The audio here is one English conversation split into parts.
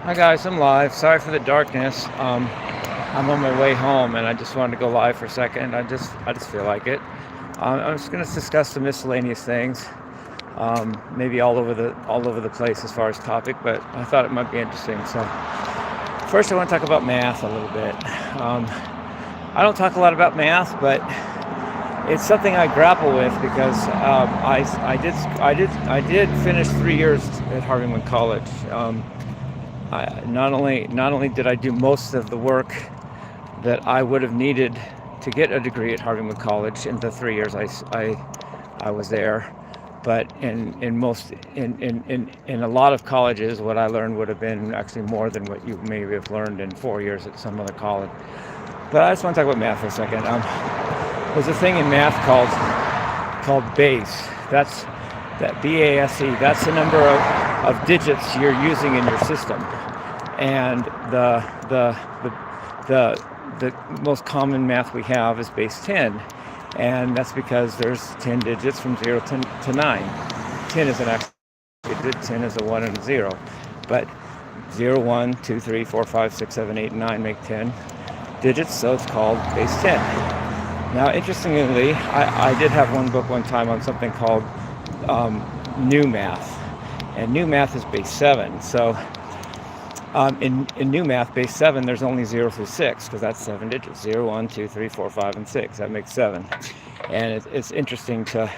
Hi guys, I'm live. Sorry for the darkness. I'm on my way home, and I just wanted to go live for a second. I just feel like it. I'm just going to discuss some miscellaneous things, maybe all over the place as far as topic, but I thought it might be interesting. So first, I want to talk about math a little bit. I don't talk a lot about math, but it's something I grapple with because I did finish 3 years at Harvey College. Not only did I do most of the work that I would have needed to get a degree at Harvey College in the 3 years I was there, but in a lot of colleges, what I learned would have been actually more than what you maybe have learned in 4 years at some other college. But I just want to talk about math for a second. There's a thing in math called base. That BASE. That's the number of digits you're using in your system, and the most common math we have is base 10, and that's because there's 10 digits from 0 to 9. 10 isn't actually a digit. 10 is a 1 and a 0, but 0, 1, 2, 3, 4, 5, 6, 7, 8, and 9 make 10 digits, so it's called base 10. Now, interestingly, I did have one book one time on something called new math, and new math is base 7. So in new math, base 7, there's only 0 through 6, because that's 7 digits. 0, 1, 2, 3, 4, 5, and 6. That makes 7. And it's interesting to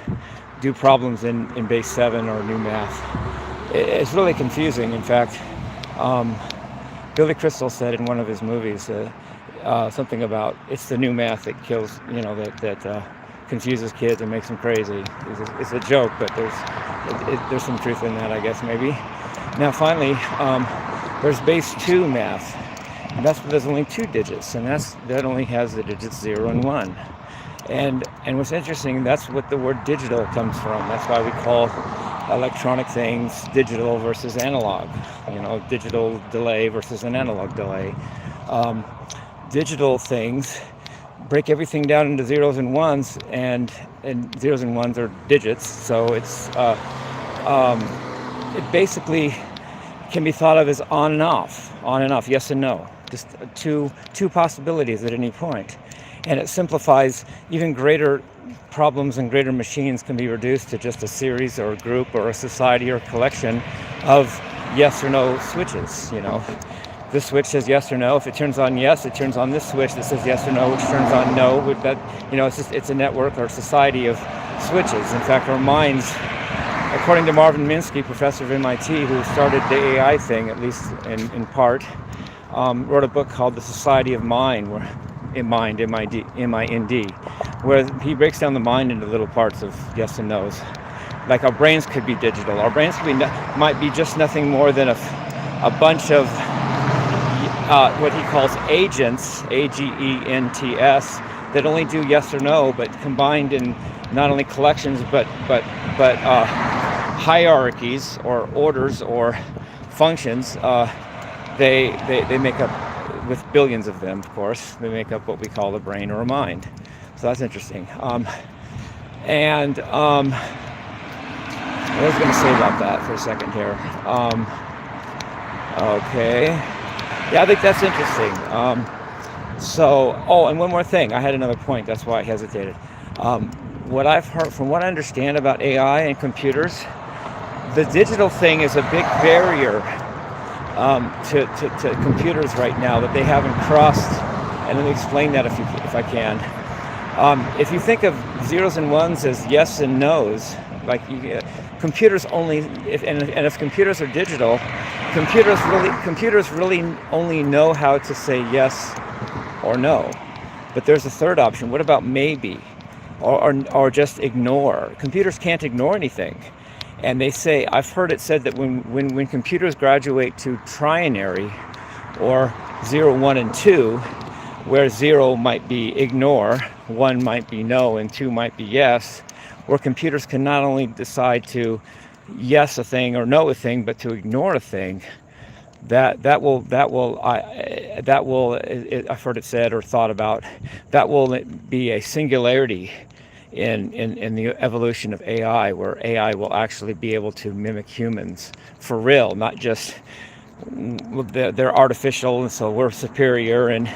do problems in base 7 or new math. It's really confusing. In fact, Billy Crystal said in one of his movies something about it's the new math that kills, that confuses kids and makes them crazy. It's a joke, but there's some truth in that, I guess, maybe. Now, finally, there's base 2 math, and there's only 2 digits, and that only has the digits 0 and 1. And what's interesting, that's what the word digital comes from. That's why we call electronic things digital versus analog. Digital delay versus an analog delay. Digital things break everything down into zeros and ones, and zeros and ones are digits. So it basically can be thought of as on and off, yes and no, just two possibilities at any point. And it simplifies. Even greater problems and greater machines can be reduced to just a series or a group or a society or collection of yes or no switches. This switch says yes or no. If it turns on yes, it turns on this switch that says yes or no, which turns on no. With that, it's a network or a society of switches. In fact, our minds, according to Marvin Minsky, professor of MIT, who started the AI thing, at least in part, wrote a book called The Society of Mind, M-I-N-D, where he breaks down the mind into little parts of yes and no's. Like our brains could be digital. Our brains might be just nothing more than a bunch of what he calls agents, A-G-E-N-T-S, that only do yes or no, but combined in not only collections but hierarchies or orders or functions. They make up, with billions of them, of course, they make up what we call a brain or a mind. So that's interesting. I was going to say about that for a second here. Okay. Yeah, I think that's interesting. And one more thing. I had another point. That's why I hesitated. What I've heard, from what I understand about AI and computers, the digital thing is a big barrier to computers right now that they haven't crossed. And let me explain that if I can. If you think of zeros and ones as yes and no's, like computers only, if computers are digital, computers really only know how to say yes or no. But there's a third option. What about maybe, or just ignore? Computers can't ignore anything. And they say, I've heard it said that when computers graduate to trinary, or 0, 1, and 2, where 0 might be ignore, 1 might be no, and 2 might be yes, where computers can not only decide to yes a thing or no a thing, but to ignore a thing, I've heard it said or thought about, that will be a singularity in the evolution of AI, where AI will actually be able to mimic humans for real, not just they're artificial, and so we're superior, and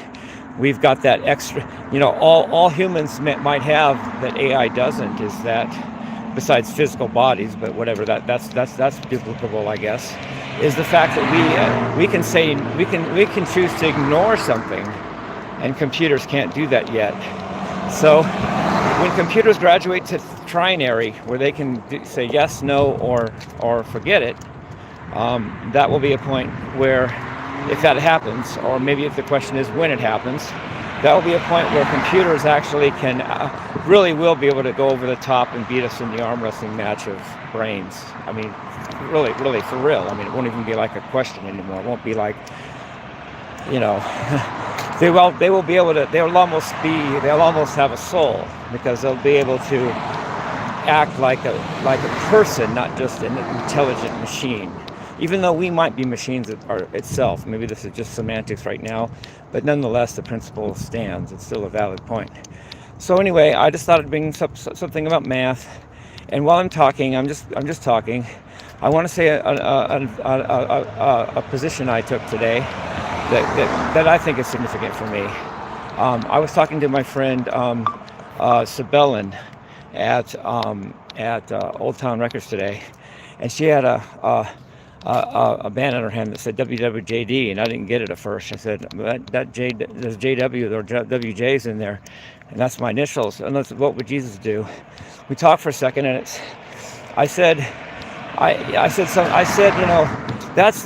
we've got that extra. All humans might have that AI doesn't is that, besides physical bodies, but whatever, that's duplicable, I guess, is the fact that we can say we can choose to ignore something, and computers can't do that yet. So when computers graduate to trinary, where they can say yes, no, or forget it, that will be a point where, if that happens, or maybe if the question is when it happens, that will be a point where computers actually can really will be able to go over the top and beat us in the arm wrestling match of brains. I mean, really, for real. I mean, it won't even be like a question anymore. It won't be like, they will be able to. They'll almost have a soul, because they'll be able to act like a person, not just an intelligent machine. Even though we might be machines itself. Maybe this is just semantics right now, but nonetheless, the principle stands. It's still a valid point. So anyway, I just thought I'd bring something about math. And while I'm talking, I'm just talking. I want to say a position I took today that I think is significant for me. I was talking to my friend Sabellin at Old Town Records today, and she had a band in her hand that said WWJD, and I didn't get it at first. I said, that J, there's JW or WJ's in there, and that's my initials. And what would Jesus do? We talked for a second, and I said, that's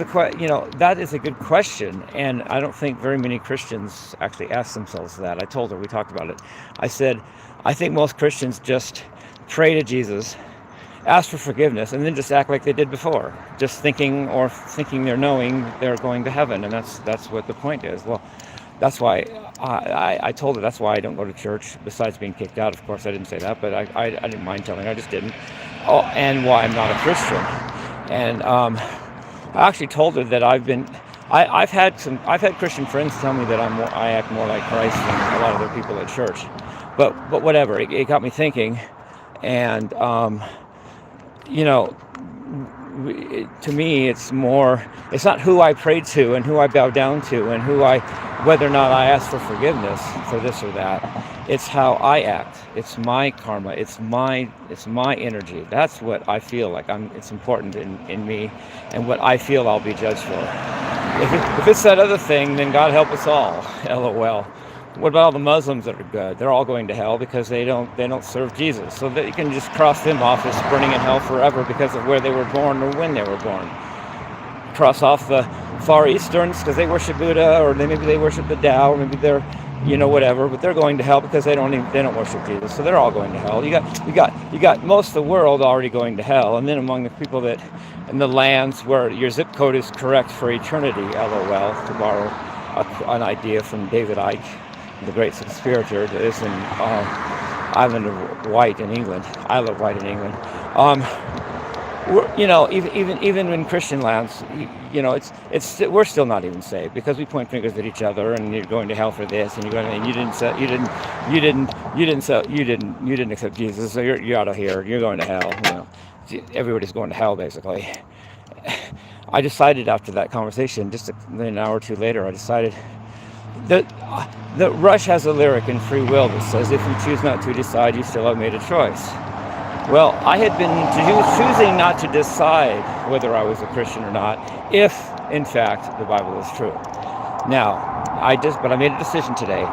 that is a good question, and I don't think very many Christians actually ask themselves that. I told her, we talked about it. I said, I think most Christians just pray to Jesus, ask for forgiveness, and then just act like they did before, just thinking they're knowing they're going to heaven, and that's what the point is. Well, that's why I told her that's why I don't go to church, besides being kicked out. Of course, I didn't say that, but I didn't mind telling her, I just didn't. Oh, and why I'm not a Christian. And I actually told her that I've had Christian friends tell me that I act more like Christ than a lot of other people at church. But whatever, it got me thinking, and to me, it's not who I pray to and who I bow down to and whether or not I ask for forgiveness for this or that. It's how I act. It's my karma. It's my energy. That's what I feel like it's important in me, and what I feel I'll be judged for. If it's that other thing, then God help us all. LOL. What about all the Muslims that are good? They're all going to hell because they don't serve Jesus. So that you can just cross them off as burning in hell forever because of where they were born or when they were born. Cross off the Far Easterns because they worship Buddha, or maybe they worship the Tao, or maybe they're whatever, but they're going to hell because they don't worship Jesus. So they're all going to hell. You got most of the world already going to hell, and then among the people that in the lands where your zip code is correct for eternity, LOL, to borrow an idea from David Icke, the great conspirator that is in Isle of Wight in England. Even in Christian lands, we're still not even saved because we point fingers at each other, and you're going to hell for this, and you didn't accept Jesus, so you're out of here. You're going to hell. Everybody's going to hell basically. I decided after that conversation, just an hour or two later, I decided that Rush has a lyric in Free Will that says, if you choose not to decide, you still have made a choice. Well, I had been choosing not to decide whether I was a Christian or not, if, in fact, the Bible is true. Now, I made a decision tonight.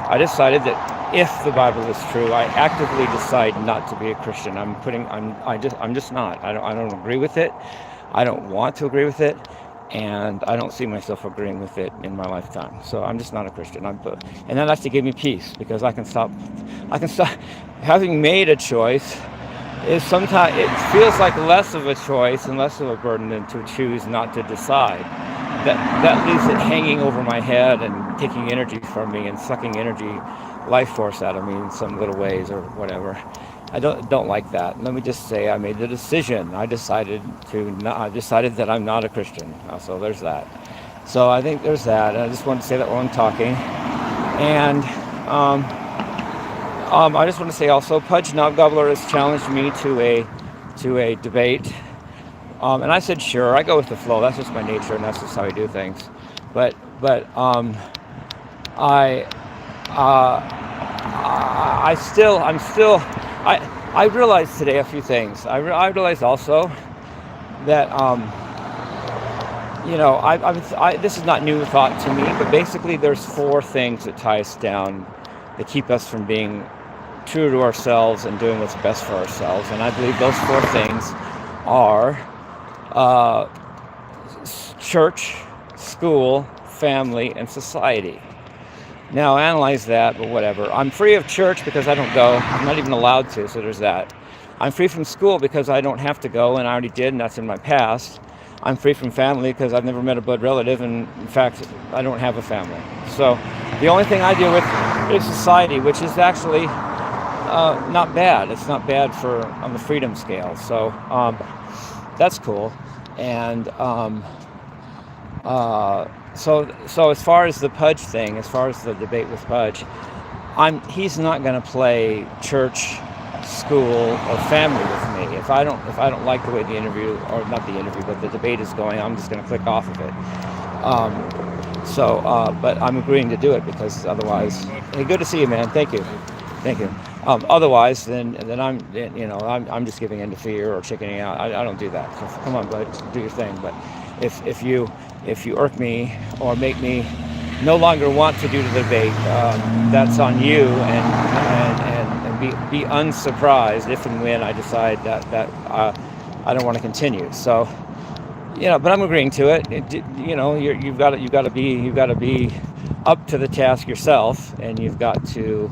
I decided that if the Bible is true, I actively decide not to be a Christian. I'm just not. I don't agree with it. I don't want to agree with it. And I don't see myself agreeing with it in my lifetime. So I'm just not a Christian. And that actually gave me peace, because I can stop. Having made a choice is sometimes, it feels like less of a choice and less of a burden than to choose not to decide. That leaves it hanging over my head and taking energy from me and sucking life force out of me in some little ways or whatever. I don't like that. Let me just say I made the decision. I decided that I'm not a Christian. So there's that. So I think there's that. I just wanted to say that while I'm talking. And I just want to say also, Pudge Knobgobbler has challenged me to a debate And I said, sure, I go with the flow. That's just my nature, and that's just how I do things. But I, I'm still, I realized today a few things. I realized also that, this is not new thought to me, but basically there's four things that tie us down, that keep us from being true to ourselves and doing what's best for ourselves. And I believe those four things are uh, church, school, family, and society. Now, analyze that, but whatever. I'm free of church because I don't go. I'm not even allowed to, so there's that. I'm free from school because I don't have to go, and I already did, and that's in my past. I'm free from family because I've never met a blood relative, and in fact, I don't have a family. So the only thing I deal with is society, which is actually not bad. It's not bad on the freedom scale. So that's cool. And so as far as the Pudge thing, as far as the debate with Pudge, he's not going to play church, school, or family with me. If I don't like the way the interview, or not the interview, but the debate is going, I'm just going to click off of it. But I'm agreeing to do it because otherwise, hey, good to see you, man. Thank you. Otherwise, then I'm just giving in to fear or chickening out. I don't do that. So come on, bud, do your thing. But if you irk me or make me no longer want to do the debate, that's on you, and be unsurprised if and when I decide that I don't want to continue. So, but I'm agreeing to it. You've got to be up to the task yourself, and you've got to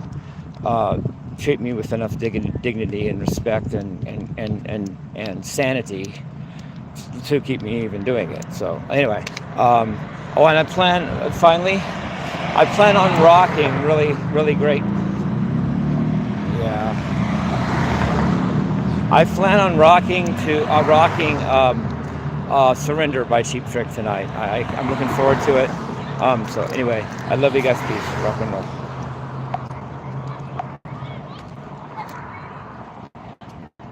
treat me with enough dignity and respect and sanity to keep me even doing it. So anyway, and I plan on rocking really, really great. Yeah, I plan on rocking Surrender by Cheap Trick tonight. I'm looking forward to it. So anyway, I love you guys. Peace. Rock and roll.